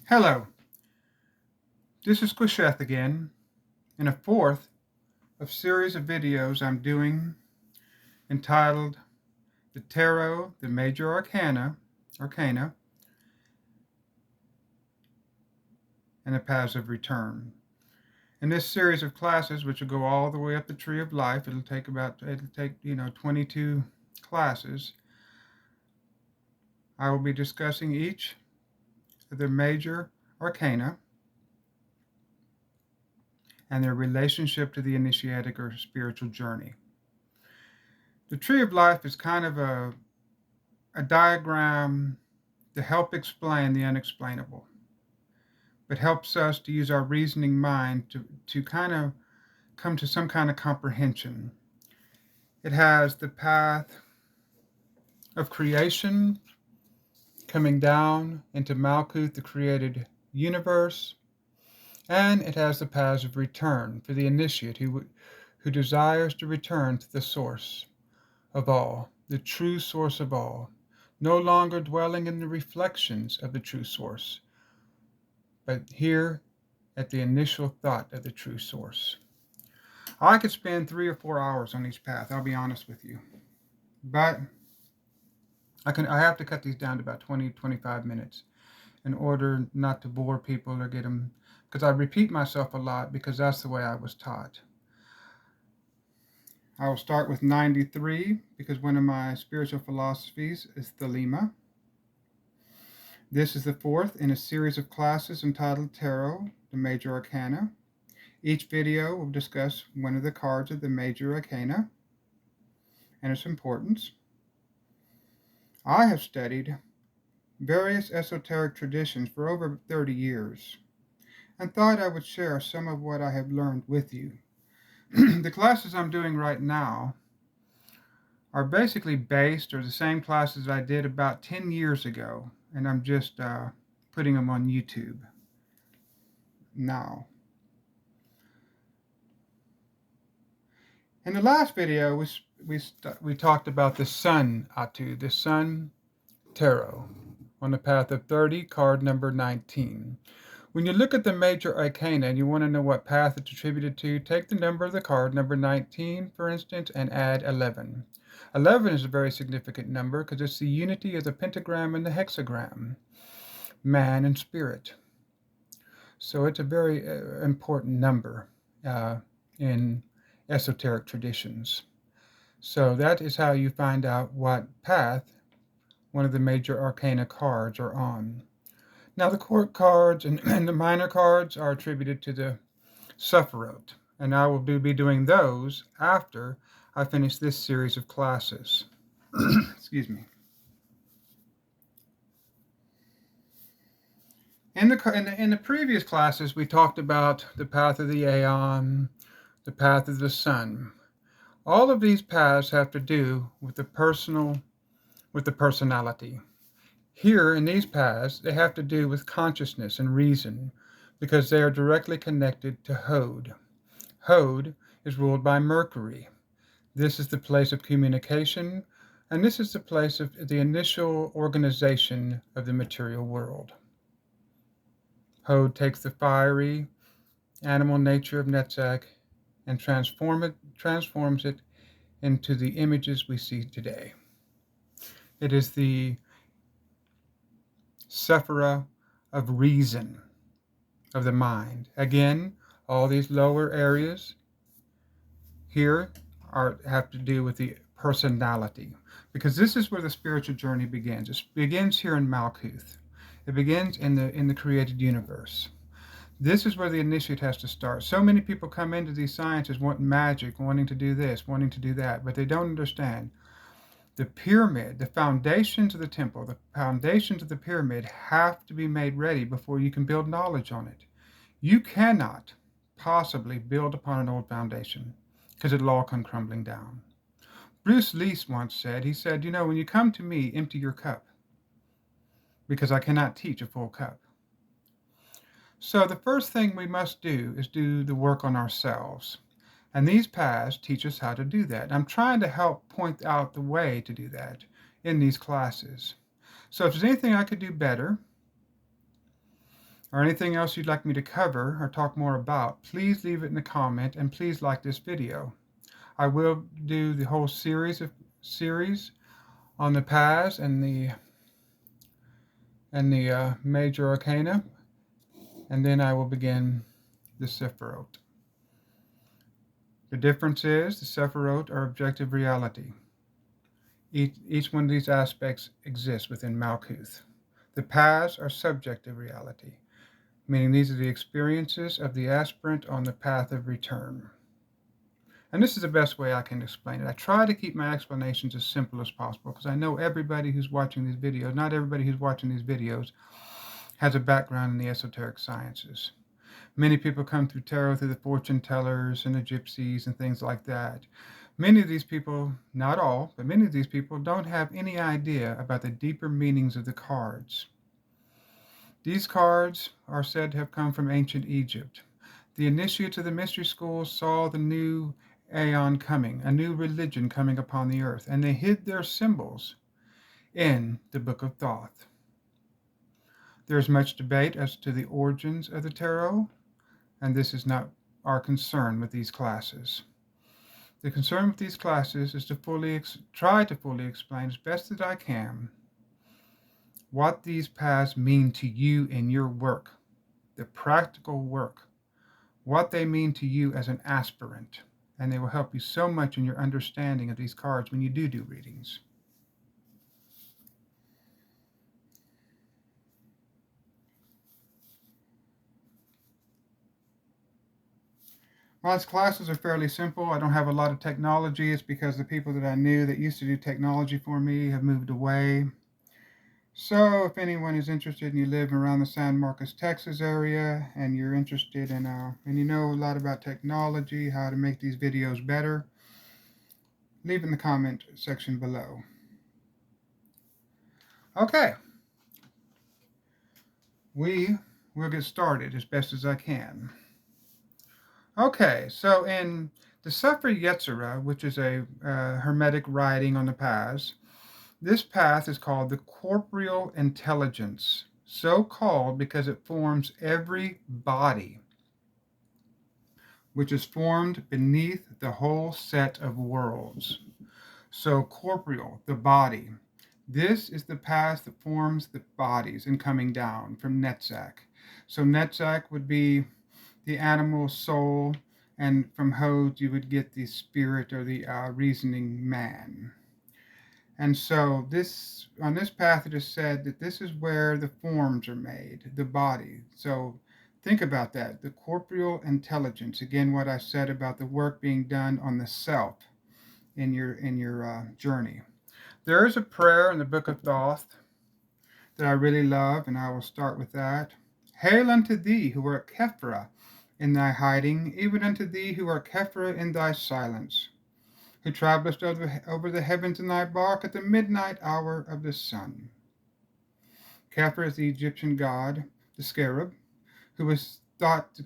Hello, this is Qesheth again, in a fourth of series of videos I'm doing entitled The Tarot, the Major Arcana, and the Paths of Return. In this series of classes, which will go all the way up the Tree of Life, it'll take 22 classes. I will be discussing each of the major arcana and their relationship to the initiatic or spiritual journey. The Tree of Life is kind of a diagram to help explain the unexplainable, but helps us to use our reasoning mind to kind of come to some kind of comprehension. It has the path of creation coming down into Malkuth, the created universe, and it has the paths of return for the initiate who desires to return to the source of all, the true source of all, no longer dwelling in the reflections of the true source, but here at the initial thought of the true source. I could spend 3 or 4 hours on each path, I'll be honest with you. But I have to cut these down to about 20-25 minutes in order not to bore people or get them, because I repeat myself a lot because that's the way I was taught. I will start with 93 because one of my spiritual philosophies is Thelema. This is the fourth in a series of classes entitled Tarot, the Major Arcana. Each video will discuss one of the cards of the Major Arcana and its importance. I have studied various esoteric traditions for over 30 years and thought I would share some of what I have learned with you. The classes I'm doing right now are basically based or the same classes I did about 10 years ago, and I'm just putting them on YouTube now. In the last video, we talked about the Sun Atu, the Sun Tarot, on the path of 30, card number 19. When you look at the Major Arcana and you want to know what path it's attributed to, take the number of the card, number 19, for instance, and add 11. 11 is a very significant number because it's the unity of the pentagram and the hexagram, man and spirit. So it's a very important number in esoteric traditions. So that is how you find out what path one of the Major Arcana cards are on. Now the court cards and the minor cards are attributed to the Sephiroth, and I will be doing those after I finish this series of classes. Excuse me. In the previous classes, we talked about the path of the Aeon, the path of the Sun. All of these paths have to do with the personality. Here in these paths, they have to do with consciousness and reason because they are directly connected to Hod. Hod is ruled by Mercury. This is the place of communication, and this is the place of the initial organization of the material world. Hod takes the fiery animal nature of Netzach and transforms it into the images we see today. It is the Sephira of reason, of the mind. Again, all these lower areas here have to do with the personality, because this is where the spiritual journey begins. It begins here in Malkuth. It begins in the created universe. This is where the initiate has to start. So many people come into these sciences wanting magic, wanting to do this, wanting to do that, but they don't understand. The pyramid, the foundations of the temple, the foundations of the pyramid have to be made ready before you can build knowledge on it. You cannot possibly build upon an old foundation because it'll all come crumbling down. Bruce Lee once said, when you come to me, empty your cup because I cannot teach a full cup. So the first thing we must do is do the work on ourselves. And these paths teach us how to do that. I'm trying to help point out the way to do that in these classes. So if there's anything I could do better, or anything else you'd like me to cover or talk more about, please leave it in the comment and please like this video. I will do the whole series on the paths and the Major Arcana, and then I will begin the Sephiroth. The difference is the Sephiroth are objective reality. Each one of these aspects exists within Malkuth. The paths are subjective reality, meaning these are the experiences of the aspirant on the path of return. And this is the best way I can explain it. I try to keep my explanations as simple as possible because I know everybody who's watching these videos, not everybody who's watching these videos has a background in the esoteric sciences. Many people come through tarot through the fortune tellers and the gypsies and things like that. Many of these people, not all, but many of these people don't have any idea about the deeper meanings of the cards. These cards are said to have come from ancient Egypt. The initiates of the mystery schools saw the new aeon coming, a new religion coming upon the earth, and they hid their symbols in the Book of Thoth. There is much debate as to the origins of the tarot, and this is not our concern with these classes. The concern with these classes is to try to fully explain as best as I can what these paths mean to you in your work, the practical work, what they mean to you as an aspirant, and they will help you so much in your understanding of these cards when you do readings. While these classes are fairly simple, I don't have a lot of technology. It's because the people that I knew that used to do technology for me have moved away. So if anyone is interested and you live around the San Marcos, Texas area, and you're interested in, and you know a lot about technology, how to make these videos better, leave in the comment section below. Okay, we will get started as best as I can. Okay, so in the Sefer Yetzirah, which is a Hermetic writing on the paths, this path is called the corporeal intelligence, so called because it forms every body, which is formed beneath the whole set of worlds. So corporeal, the body. This is the path that forms the bodies in coming down from Netzach. So Netzach would be the animal soul, and from Hod you would get the spirit or the reasoning man. And so on this path it is said that this is where the forms are made, the body. So think about that, the corporeal intelligence. Again, what I said about the work being done on the self in your journey. There is a prayer in the Book of Thoth that I really love, and I will start with that. Hail unto thee who art Kephra in thy hiding, even unto thee who art Kephra in thy silence, who travellest over the heavens in thy bark at the midnight hour of the sun. Kephra is the Egyptian god, the scarab, who was thought to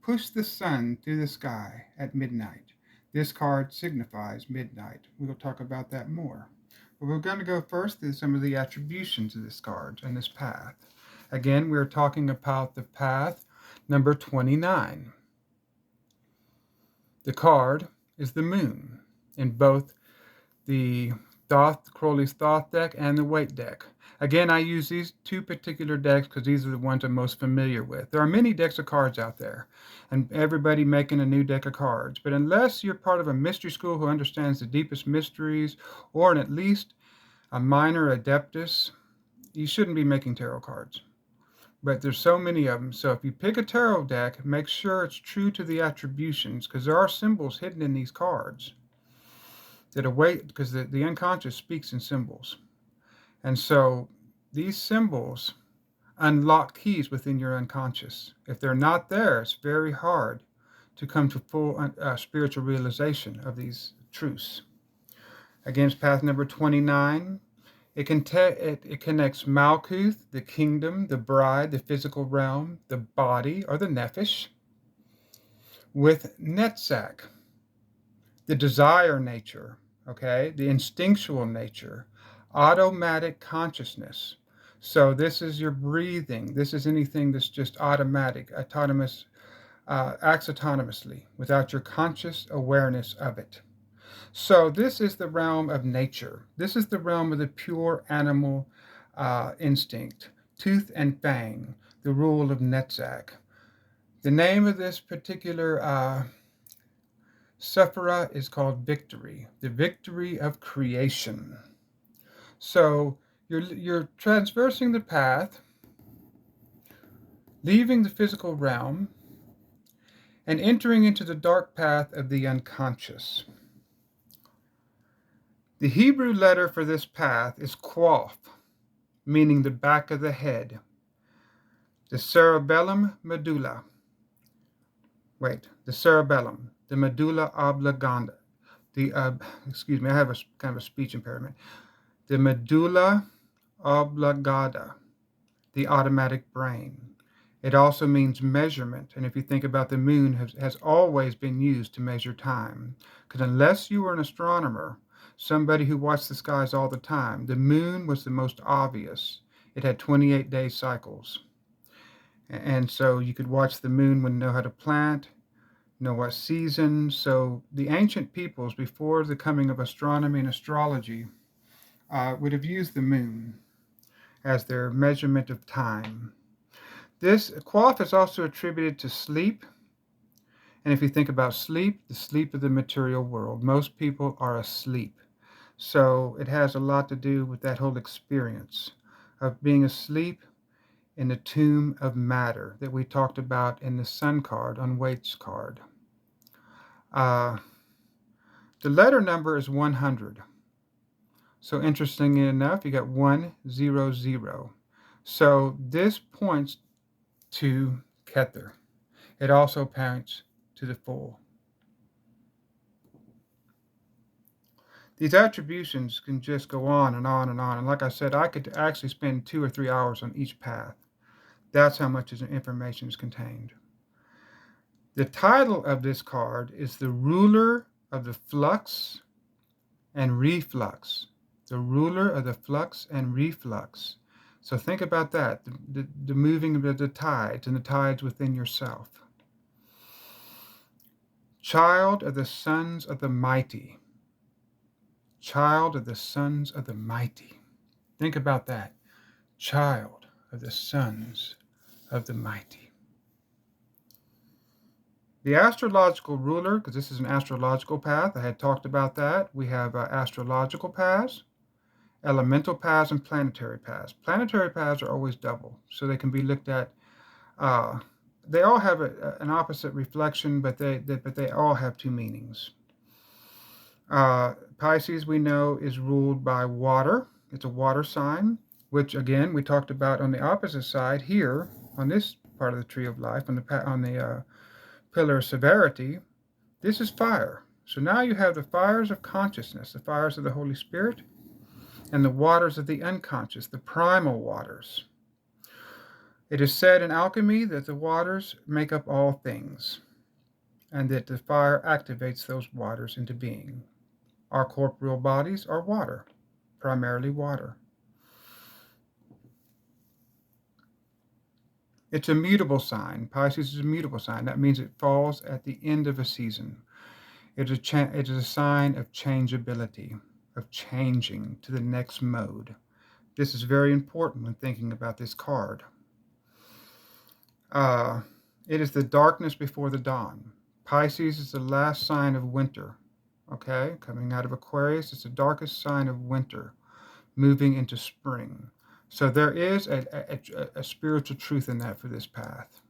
push the sun through the sky at midnight. This card signifies midnight. We will talk about that more. But we're going to go first through some of the attributions of this card and this path. Again, we're talking about the path number 29. The card is the moon in both the Crowley's Thoth deck and the Waite deck. Again, I use these two particular decks because these are the ones I'm most familiar with. There are many decks of cards out there, and everybody making a new deck of cards. But unless you're part of a mystery school who understands the deepest mysteries, or at least a minor adeptus, you shouldn't be making tarot cards. But there's so many of them. So if you pick a tarot deck, make sure it's true to the attributions, because there are symbols hidden in these cards that await, because the unconscious speaks in symbols. And so these symbols unlock keys within your unconscious. If they're not there, it's very hard to come to full spiritual realization of these truths. Against path number 29, it connects Malkuth, the kingdom, the bride, the physical realm, the body, or the nephesh, with Netzach, the desire nature, okay, the instinctual nature, automatic consciousness. So this is your breathing. This is anything that's just automatic, autonomous, acts autonomously without your conscious awareness of it. So this is the realm of nature. This is the realm of the pure animal instinct, tooth and fang, the rule of Netzach. The name of this particular Sephira is called victory, the victory of creation. So you're traversing the path, leaving the physical realm, and entering into the dark path of the unconscious. The Hebrew letter for this path is Qaf, meaning the back of the head. The cerebellum medulla. The cerebellum, the medulla oblongata. Excuse me, I have a kind of a speech impairment. The medulla oblongata, the automatic brain. It also means measurement, and if you think about the moon, has always been used to measure time. Because unless you were an astronomer, somebody who watched the skies all the time, the moon was the most obvious. It had 28-day cycles. And so you could watch the moon and know how to plant, know what season. So the ancient peoples, before the coming of astronomy and astrology, would have used the moon as their measurement of time. This Qaf is also attributed to sleep. And if you think about sleep, the sleep of the material world, most people are asleep. So it has a lot to do with that whole experience of being asleep in the tomb of matter that we talked about in the sun card on Waite's card. Uh, the letter number is 100. So interestingly enough, you got 100. So this points to Kether. It also points to the full. These attributions can just go on and on and on. And like I said, I could actually spend 2 or 3 hours on each path. That's how much information is contained. The title of this card is the ruler of the flux and reflux. The ruler of the flux and reflux. So think about that, the moving of the tides and the tides within yourself. Child of the sons of the mighty. Child of the sons of the mighty. Think about that. Child of the sons of the mighty. The astrological ruler, because this is an astrological path, I had talked about that. We have astrological paths, elemental paths, and planetary paths. Planetary paths are always double, so they can be looked at. They all have an opposite reflection, but they all have two meanings. Pisces, we know, is ruled by water. It's a water sign, which again we talked about on the opposite side here on this part of the tree of life, on the pillar of severity. This is fire. So now you have the fires of consciousness, the fires of the Holy Spirit, and the waters of the unconscious, the primal waters. It is said in alchemy that the waters make up all things, and that the fire activates those waters into being. Our corporeal bodies are water, primarily water. It's a mutable sign. Pisces is a mutable sign. That means it falls at the end of a season. It is a sign of changeability, of changing to the next mode. This is very important when thinking about this card. It is the darkness before the dawn. Pisces is the last sign of winter. Okay, coming out of Aquarius, it's the darkest sign of winter, moving into spring. So there is a spiritual truth in that for this path.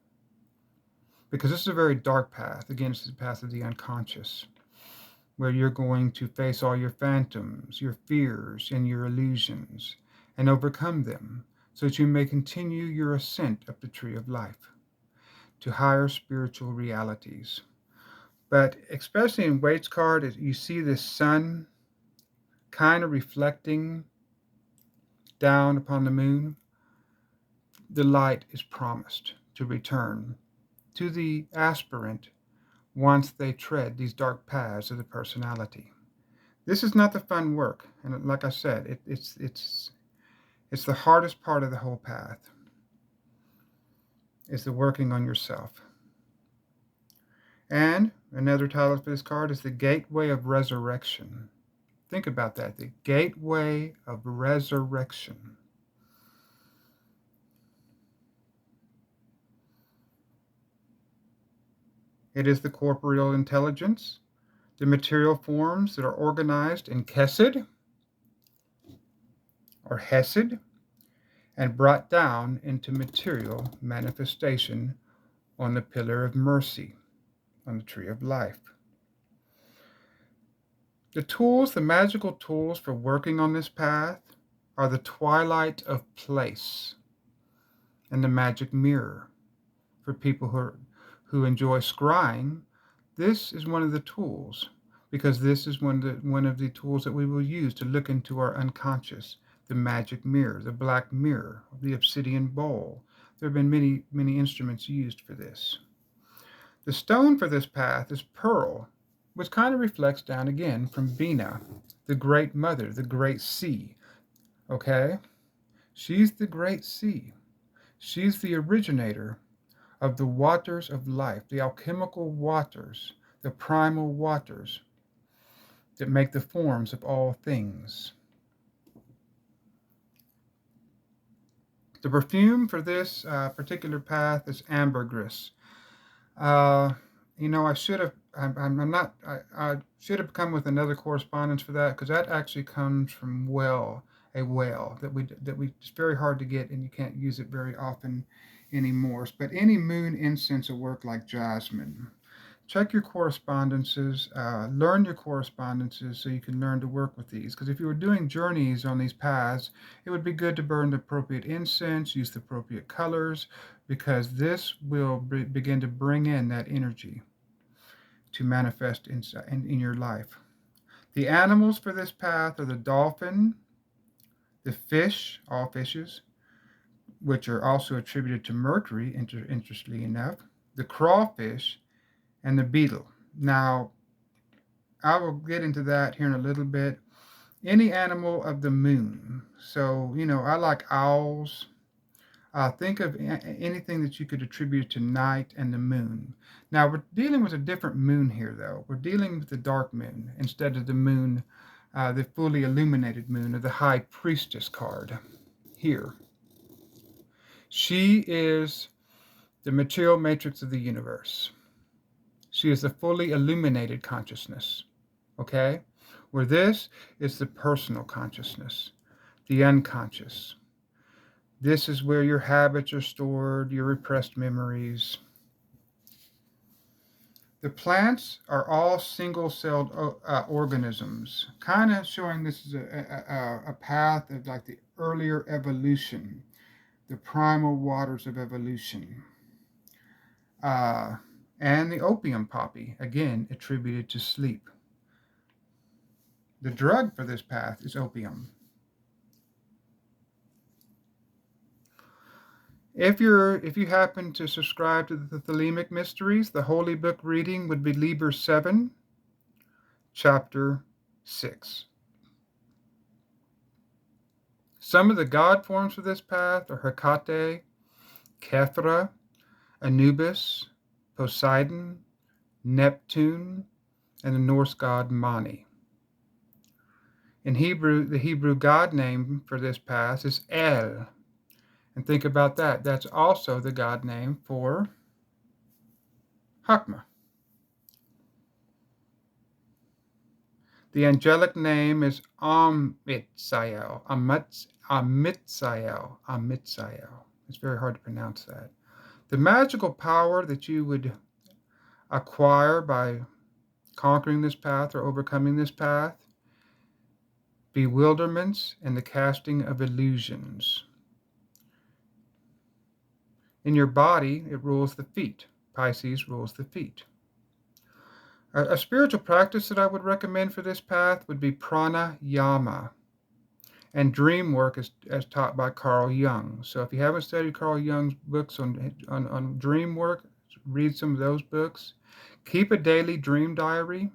Because this is a very dark path. Again, it's the path of the unconscious, where you're going to face all your phantoms, your fears, and your illusions, and overcome them, so that you may continue your ascent up the tree of life to higher spiritual realities. But especially in Waite's card, you see this sun kind of reflecting down upon the moon. The light is promised to return to the aspirant once they tread these dark paths of the personality. This is not the fun work, and like I said, It's the hardest part of the whole path, is the working on yourself. And another title for this card is the Gateway of Resurrection. Think about that, the Gateway of Resurrection. It is the corporeal intelligence, the material forms that are organized in Qesheth or Hesed and brought down into material manifestation on the pillar of mercy, on the tree of life. The tools, the magical tools for working on this path are the twilight of place and the magic mirror. For people who enjoy scrying, this is one of the tools, because this is one of the tools that we will use to look into our unconscious, the magic mirror, the black mirror, the obsidian bowl. There have been many, many instruments used for this. The stone for this path is pearl, which kind of reflects down again from Bina, the great mother, the great sea. Okay? She's the great sea. She's the originator of the waters of life, the alchemical waters, the primal waters that make the forms of all things. The perfume for this particular path is ambergris. Uh, I should have. I'm not. I should have come with another correspondence for that, because that actually comes from a well that we. It's very hard to get, and you can't use it very often anymore. But any moon incense will work like jasmine. Check your correspondences, learn your correspondences so you can learn to work with these. Because if you were doing journeys on these paths, it would be good to burn the appropriate incense, use the appropriate colors, because this will begin to bring in that energy to manifest in your life. The animals for this path are the dolphin, the fish, all fishes, which are also attributed to Mercury, interestingly enough, the crawfish, and the beetle. Now, I will get into that here in a little bit. Any animal of the moon. So, I like owls. Think of anything that you could attribute to night and the moon. Now, we're dealing with a different moon here, though. We're dealing with the dark moon instead of the moon, the fully illuminated moon, or the high priestess card here. She is the material matrix of the universe. She is the fully illuminated consciousness. Okay? Where this is the personal consciousness, the unconscious. This is where your habits are stored, your repressed memories. The plants are all single-celled organisms, kind of showing this is a path of like the earlier evolution, the primal waters of evolution. And the opium poppy, again attributed to sleep. The drug for this path is opium. If you happen to subscribe to the Thelemic Mysteries, the holy book reading would be Liber 7, chapter 6. Some of the god forms for this path are Hecate, Kethra, Anubis, Poseidon, Neptune, and the Norse god Mani. In Hebrew, the Hebrew god name for this path is El. And think about that. That's also the god name for Hakma. The angelic name is Amitsael. Amitsael. It's very hard to pronounce that. The magical power that you would acquire by conquering this path or overcoming this path, bewilderments and the casting of illusions. In your body, it rules the feet. Pisces rules the feet. A spiritual practice that I would recommend for this path would be pranayama and dream work as taught by Carl Jung. So if you haven't studied Carl Jung's books on dream work, read some of those books. Keep a daily dream diary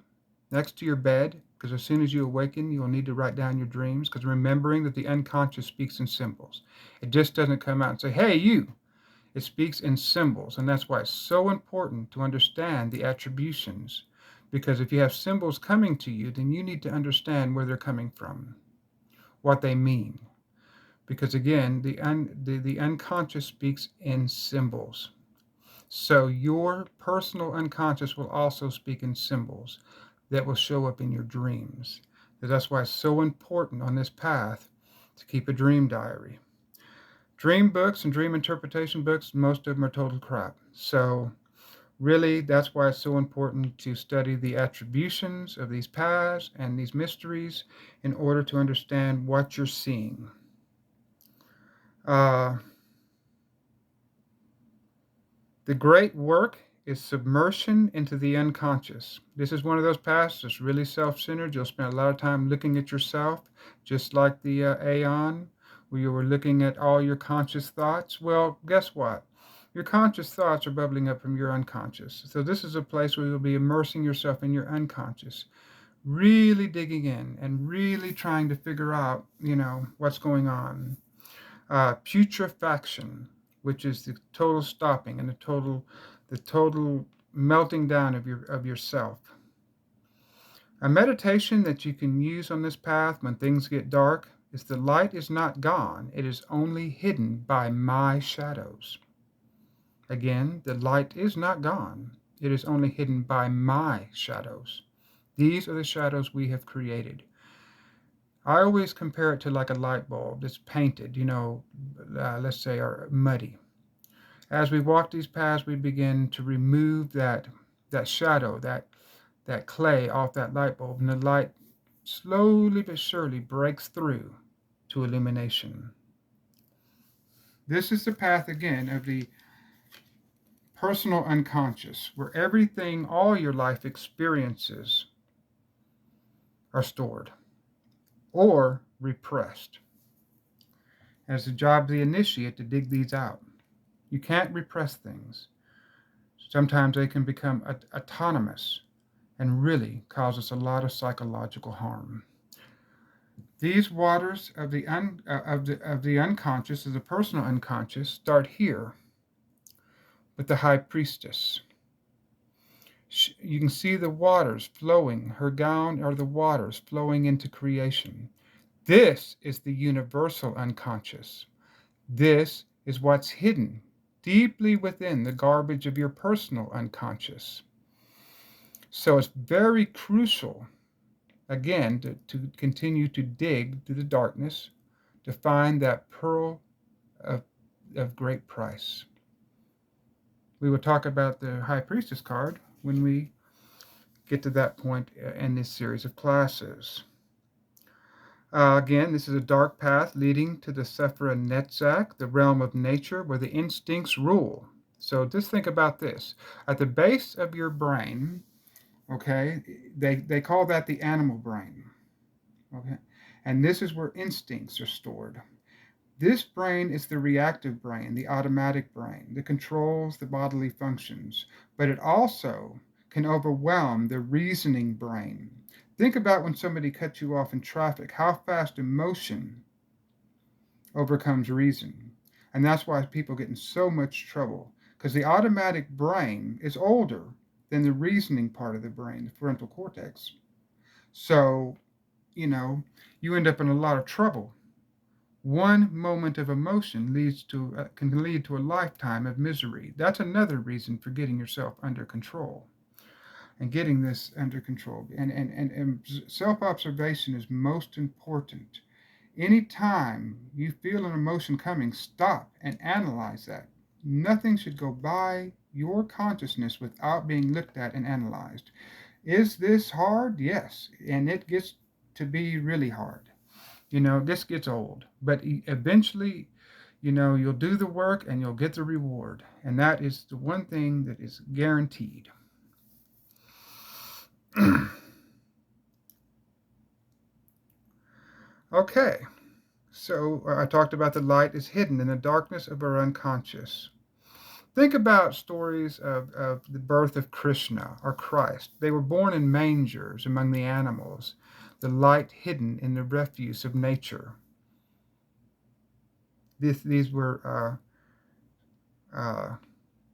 next to your bed. because as soon as you awaken, you'll need to write down your dreams, because remembering that the unconscious speaks in symbols. It just doesn't come out and say, hey, you. It speaks in symbols, and that's why it's so important to understand the attributions. Because if you have symbols coming to you, then you need to understand where they're coming from, what they mean. Because again, the unconscious speaks in symbols. So your personal unconscious will also speak in symbols that will show up in your dreams. So that's why it's so important on this path to keep a dream diary. Dream books and dream interpretation books, most of them are total crap. So really, that's why it's so important to study the attributions of these paths and these mysteries in order to understand what you're seeing. Uh, The great work is submersion into the unconscious. This is one of those paths that's really self centered. You'll spend a lot of time looking at yourself, just like the Aeon, where you were looking at all your conscious thoughts. Well, guess what? Your conscious thoughts are bubbling up from your unconscious. So, this is a place where you'll be immersing yourself in your unconscious, really digging in and really trying to figure out, what's going on. Putrefaction, which is the total stopping and the total melting down of yourself. A meditation that you can use on this path when things get dark is the light is not gone, it is only hidden by my shadows. Again, the light is not gone, it is only hidden by my shadows. These are the shadows we have created. I always compare it to like a light bulb that's painted, let's say, or muddy. As we walk these paths, we begin to remove that shadow, that clay off that light bulb, and the light slowly but surely breaks through to illumination. This is the path again of the personal unconscious, where everything, all your life experiences are stored or repressed. And it's the job of the initiate to dig these out. You can't repress things. Sometimes they can become autonomous and really cause us a lot of psychological harm. These waters of the unconscious, of the personal unconscious, start here with the high priestess. You can see the waters flowing. Her gown are the waters flowing into creation. This is the universal unconscious. This is what's hidden deeply within the garbage of your personal unconscious. So it's very crucial, again, to continue to dig through the darkness to find that pearl of, of great price. We will talk about the High Priestess card when we get to that point in this series of classes. Again, this is a dark path leading to the Sephira Netzach, the realm of nature where the instincts rule. So just think about this. At the base of your brain, okay, they call that the animal brain. Okay, and this is where instincts are stored. This brain is the reactive brain, the automatic brain that controls the bodily functions, but it also can overwhelm the reasoning brain. Think about when somebody cuts you off in traffic, how fast emotion overcomes reason. And that's why people get in so much trouble, because the automatic brain is older than the reasoning part of the brain, the frontal cortex. So, you know, you end up in a lot of trouble. One moment of emotion can lead to a lifetime of misery. That's another reason for getting yourself under control and getting this under control. And self observation is most important. Anytime you feel an emotion coming, stop and analyze that. Nothing should go by your consciousness without being looked at and analyzed. Is this hard? Yes. And it gets to be really hard. This gets old, but eventually, you'll do the work and you'll get the reward. And that is the one thing that is guaranteed. Okay, so I talked about the light is hidden in the darkness of our unconscious. Think about stories of the birth of Krishna or Christ. They were born in mangers among the animals, the light hidden in the refuse of nature. These were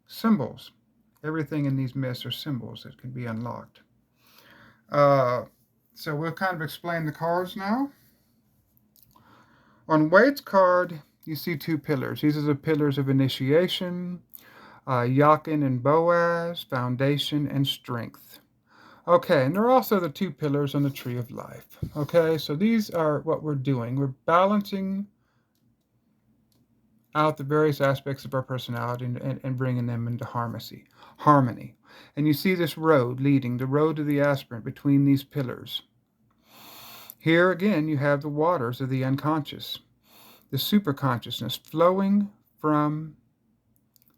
symbols. Everything in these myths are symbols that can be unlocked. Uh, so we'll kind of explain the cards now. On Wade's card, you see two pillars. These are the pillars of initiation, Yakin and Boaz, foundation and strength. Okay, and there are also the two pillars on the tree of life. Okay, so these are what we're doing. We're balancing out the various aspects of our personality and bringing them into harmony. And you see this road leading, the road to the aspirant between these pillars. Here again, you have the waters of the unconscious, the superconsciousness flowing from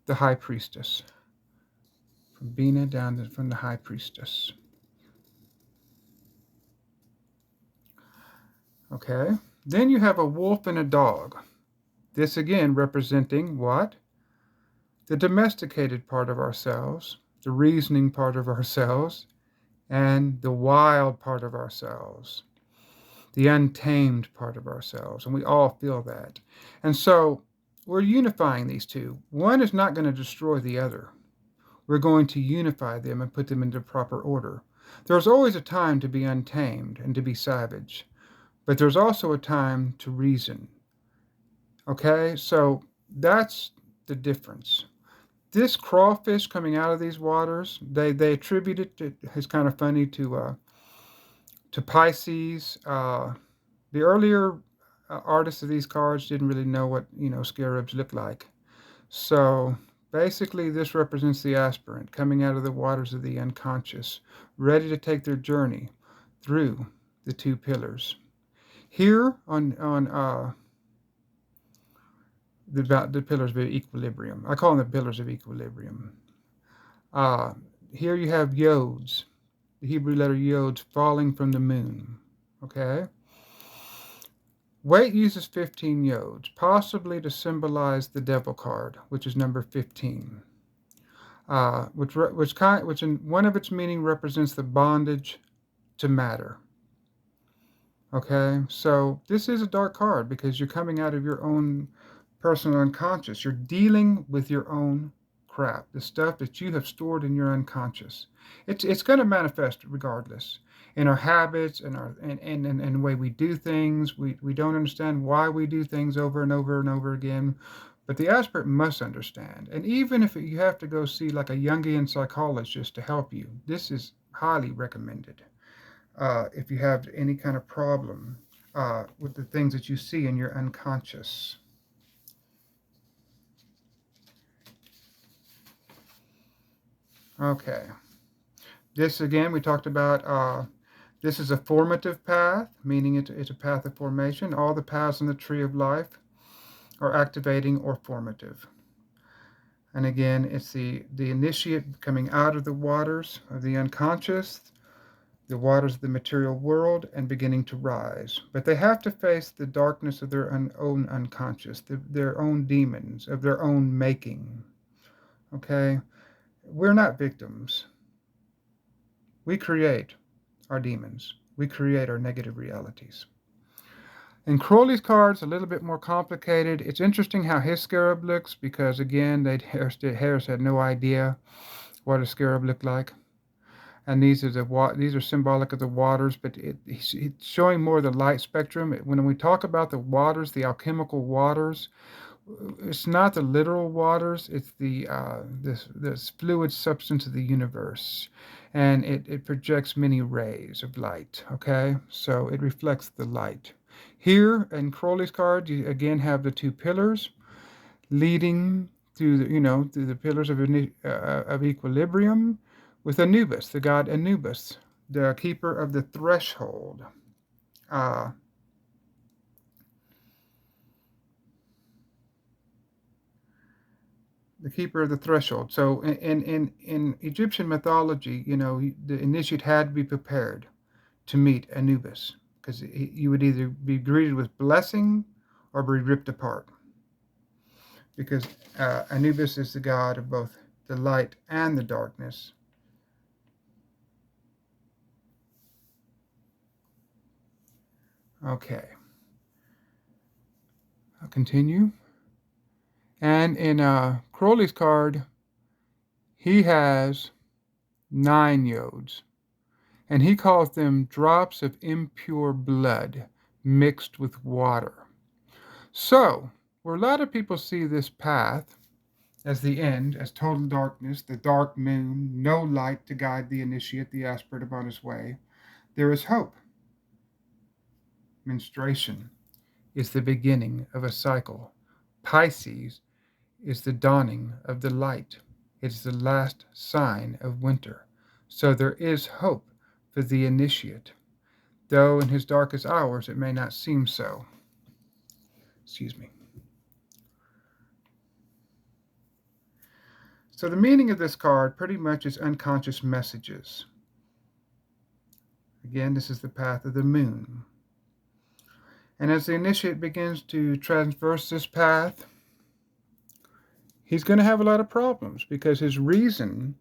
the high priestess, from Bina down from the high priestess. Okay, then you have a wolf and a dog. This again representing what? The domesticated part of ourselves, the reasoning part of ourselves, and the wild part of ourselves, the untamed part of ourselves. And we all feel that. And so we're unifying these two. One is not going to destroy the other. We're going to unify them and put them into proper order. There's always a time to be untamed and to be savage, but there's also a time to reason. Okay, so that's the difference. This crawfish coming out of these waters, they attribute it to, it's kind of funny to Pisces. The earlier artists of these cards didn't really know what scarabs look like. So basically, this represents the aspirant coming out of the waters of the unconscious, ready to take their journey through the two pillars. Here on the pillars of equilibrium, I call them the pillars of equilibrium. Uh, Here you have yods, the Hebrew letter yods falling from the moon. Okay. Waite uses 15 yods, possibly to symbolize the devil card, which is number 15. Which in one of its meaning represents the bondage to matter. Okay, so this is a dark card because you're coming out of your own personal unconscious. You're dealing with your own crap, the stuff that you have stored in your unconscious. It's going to manifest regardless in our habits and and the way we do things. We don't understand why we do things over and over and over again. But the aspirant must understand. And even if you have to go see like a Jungian psychologist to help you, this is highly recommended. If you have any kind of problem with the things that you see in your unconscious. Okay. This again, we talked about. This is a formative path, meaning it's a path of formation. All the paths in the tree of life are activating or formative. And again, it's the initiate coming out of the waters of the unconscious, the waters of the material world, and beginning to rise. But they have to face the darkness of their own unconscious, their own demons, of their own making. Okay? We're not victims. We create our demons. We create our negative realities. In Crowley's cards, a little bit more complicated. It's interesting how his scarab looks because, again, Harris had no idea what a scarab looked like. And these are symbolic of the waters, but it's showing more of the light spectrum. When we talk about the waters, the alchemical waters, it's not the literal waters. It's this fluid substance of the universe, and it projects many rays of light. Okay, so it reflects the light. Here in Crowley's card, you again have the two pillars leading through the pillars of equilibrium, with Anubis, the god Anubis, the keeper of the threshold. Uh, the keeper of the threshold. So in Egyptian mythology, the initiate had to be prepared to meet Anubis because you would either be greeted with blessing or be ripped apart. because Anubis is the god of both the light and the darkness. Okay, I'll continue. And in Crowley's card, he has 9 yods, and he calls them drops of impure blood mixed with water. So, where a lot of people see this path as the end, as total darkness, the dark moon, no light to guide the initiate, the aspirant upon his way, there is hope. Menstruation is the beginning of a cycle. Pisces is the dawning of the light. It is the last sign of winter. So there is hope for the initiate, though in his darkest hours it may not seem so. Excuse me. So the meaning of this card pretty much is unconscious messages. Again, this is the path of the moon. And as the initiate begins to traverse this path, he's going to have a lot of problems because his reason,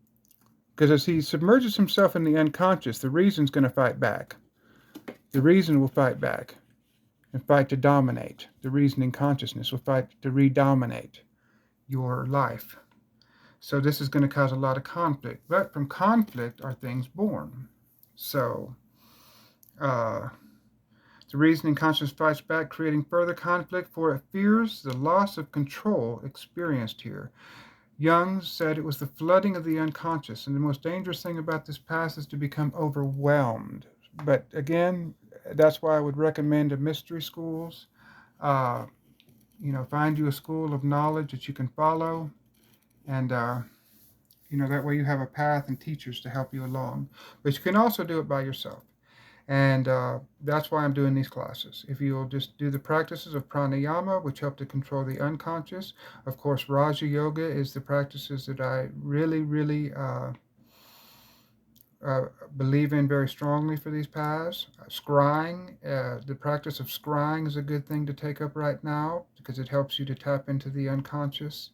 because as he submerges himself in the unconscious, the reason's going to fight back. The reason will fight back and fight to dominate. The reasoning consciousness will fight to redominate your life. So this is going to cause a lot of conflict. But from conflict are things born. So the reasoning consciousness fights back, creating further conflict, for it fears the loss of control experienced here. Jung said it was the flooding of the unconscious, and the most dangerous thing about this path is to become overwhelmed. But again, that's why I would recommend the mystery schools. Find you a school of knowledge that you can follow, and that way you have a path and teachers to help you along. But you can also do it by yourself. And that's why I'm doing these classes. If you'll just do the practices of pranayama, which help to control the unconscious. Of course, Raja Yoga is the practices that I really, really believe in very strongly for these paths. Scrying, the practice of scrying is a good thing to take up right now because it helps you to tap into the unconscious.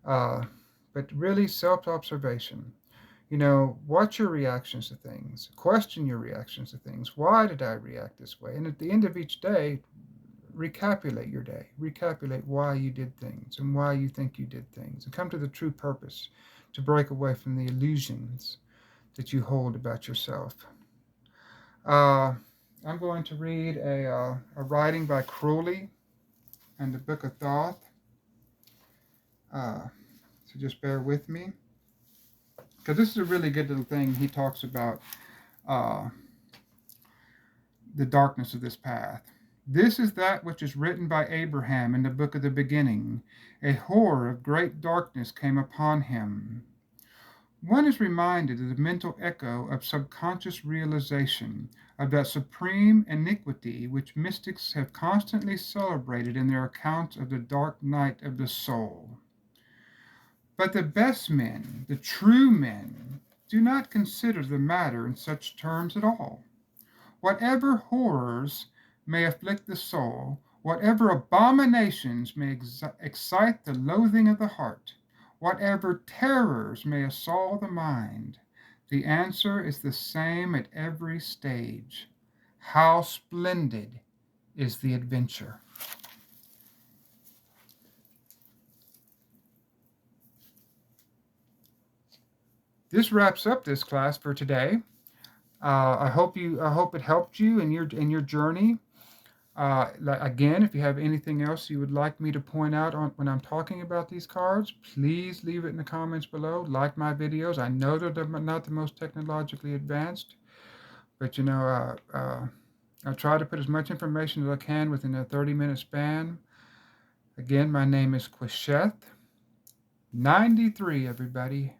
But really, self-observation. Watch your reactions to things. Question your reactions to things. Why did I react this way? And at the end of each day, recapitulate your day. Recapitulate why you did things and why you think you did things. And come to the true purpose to break away from the illusions that you hold about yourself. I'm going to read a writing by Crowley in the Book of Thoth. So just bear with me, because this is a really good little thing. He talks about the darkness of this path. This is that which is written by Abraham in the book of the beginning. A horror of great darkness came upon him. One is reminded of the mental echo of subconscious realization of that supreme iniquity which mystics have constantly celebrated in their accounts of the dark night of the soul. But the best men, the true men, do not consider the matter in such terms at all. Whatever horrors may afflict the soul, whatever abominations may excite the loathing of the heart, whatever terrors may assail the mind, the answer is the same at every stage. How splendid is the adventure! This wraps up this class for today. I hope it helped you in your journey. Again, if you have anything else you would like me to point out when I'm talking about these cards, please leave it in the comments below. Like my videos. I know they're not the most technologically advanced, but I try to put as much information as I can within a 30-minute span. Again, my name is Qesheth. 93, everybody.